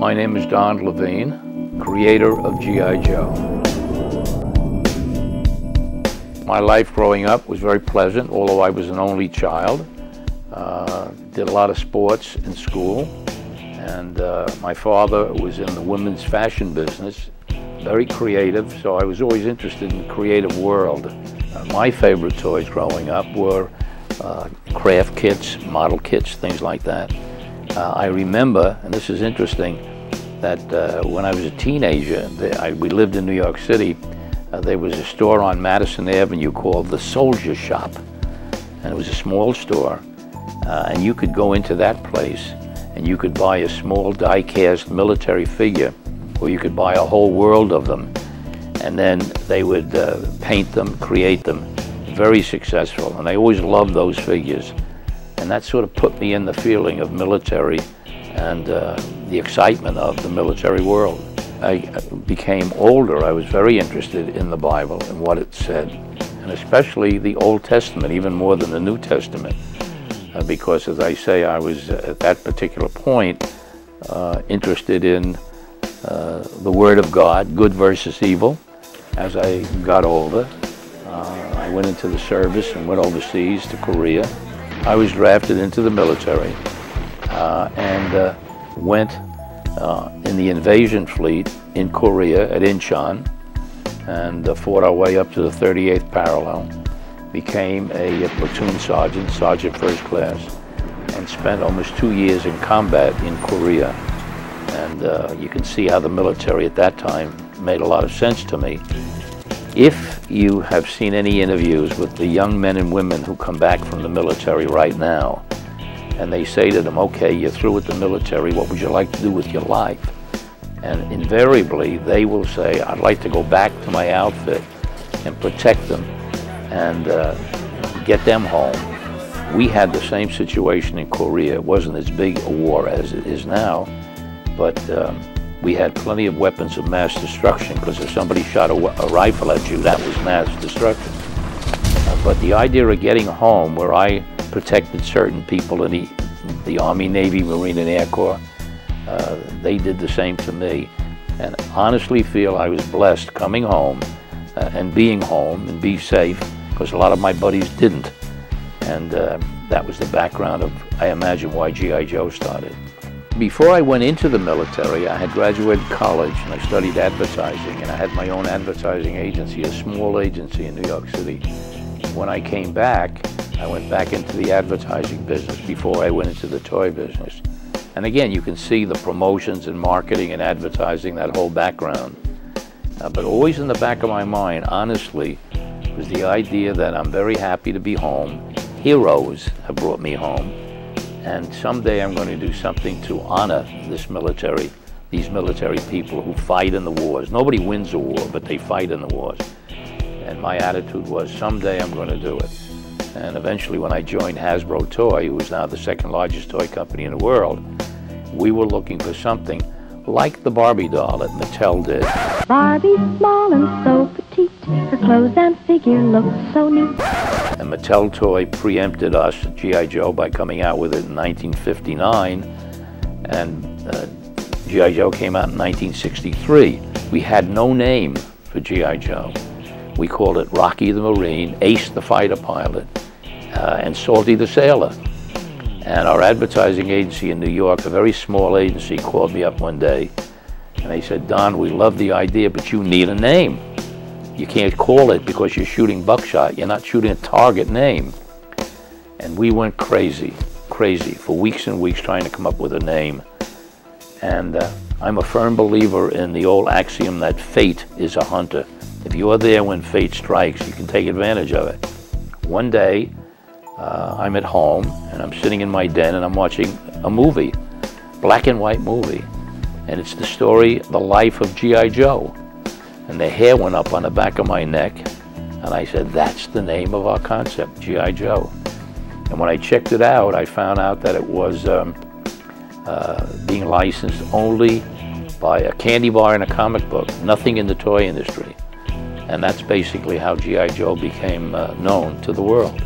My name is Don Levin, creator of G.I. Joe. My life growing up was very pleasant, although I was an only child. Did a lot of sports in school, and my father was in the women's fashion business, very creative, so I was always interested in the creative world. My favorite toys growing up were craft kits, model kits, things like that. I remember, and this is interesting, that when I was a teenager, we lived in New York City. There was a store on Madison Avenue called the Soldier Shop, and it was a small store, and you could go into that place and you could buy a small die-cast military figure, or you could buy a whole world of them, and then they would paint them, create them. Very successful, and I always loved those figures, and that sort of put me in the feeling of military and the excitement of the military world. I became older. I was very interested in the Bible and what it said, and especially the Old Testament, even more than the New Testament, because, as I say, I was at that particular point interested in the Word of God, good versus evil. As I got older, I went into the service and went overseas to Korea. I was drafted into the military and went in the invasion fleet in Korea at Incheon, and fought our way up to the 38th parallel, became a platoon sergeant, sergeant first class, and spent almost 2 years in combat in Korea. And you can see how the military at that time made a lot of sense to me. If you have seen any interviews with the young men and women who come back from the military right now, and they say to them, okay, you're through with the military, what would you like to do with your life? And invariably, they will say, I'd like to go back to my outfit and protect them and get them home. We had the same situation in Korea. It wasn't as big a war as it is now, but we had plenty of weapons of mass destruction, because if somebody shot a rifle at you, that was mass destruction. But the idea of getting home, where I protected certain people in the Army, Navy, Marine, and Air Corps, they did the same to me. And honestly feel I was blessed coming home and being home and be safe, because a lot of my buddies didn't. And that was the background of, I imagine, why G.I. Joe started. Before I went into the military, I had graduated college and I studied advertising, and I had my own advertising agency, a small agency in New York City. When I came back, I went back into the advertising business before I went into the toy business. And again, you can see the promotions and marketing and advertising, that whole background. But always in the back of my mind, honestly, was the idea that I'm very happy to be home. Heroes have brought me home. And someday I'm going to do something to honor these military people who fight in the wars. Nobody wins a war, but they fight in the wars. And my attitude was, someday I'm going to do it. And eventually, when I joined Hasbro Toy, who is now the second largest toy company in the world, we were looking for something like the Barbie doll that Mattel did. Barbie's small and so petite, her clothes and figure look so neat. And Mattel Toy preempted us, G.I. Joe, by coming out with it in 1959, and G.I. Joe came out in 1963. We had no name for G.I. Joe. We called it Rocky the Marine, Ace the Fighter Pilot, and Salty the Sailor. And our advertising agency in New York, a very small agency, called me up one day, and they said, Don, we love the idea, but you need a name. You can't call it because you're shooting buckshot. You're not shooting a target name. And we went crazy for weeks and weeks trying to come up with a name. And I'm a firm believer in the old axiom that fate is a hunter. If you're there when fate strikes, you can take advantage of it. One day, I'm at home and I'm sitting in my den and I'm watching a movie, black and white movie. And it's the story, the life of G.I. Joe. And the hair went up on the back of my neck, and I said, that's the name of our concept, G.I. Joe. And when I checked it out, I found out that it was being licensed only by a candy bar and a comic book, nothing in the toy industry. And that's basically how G.I. Joe became known to the world.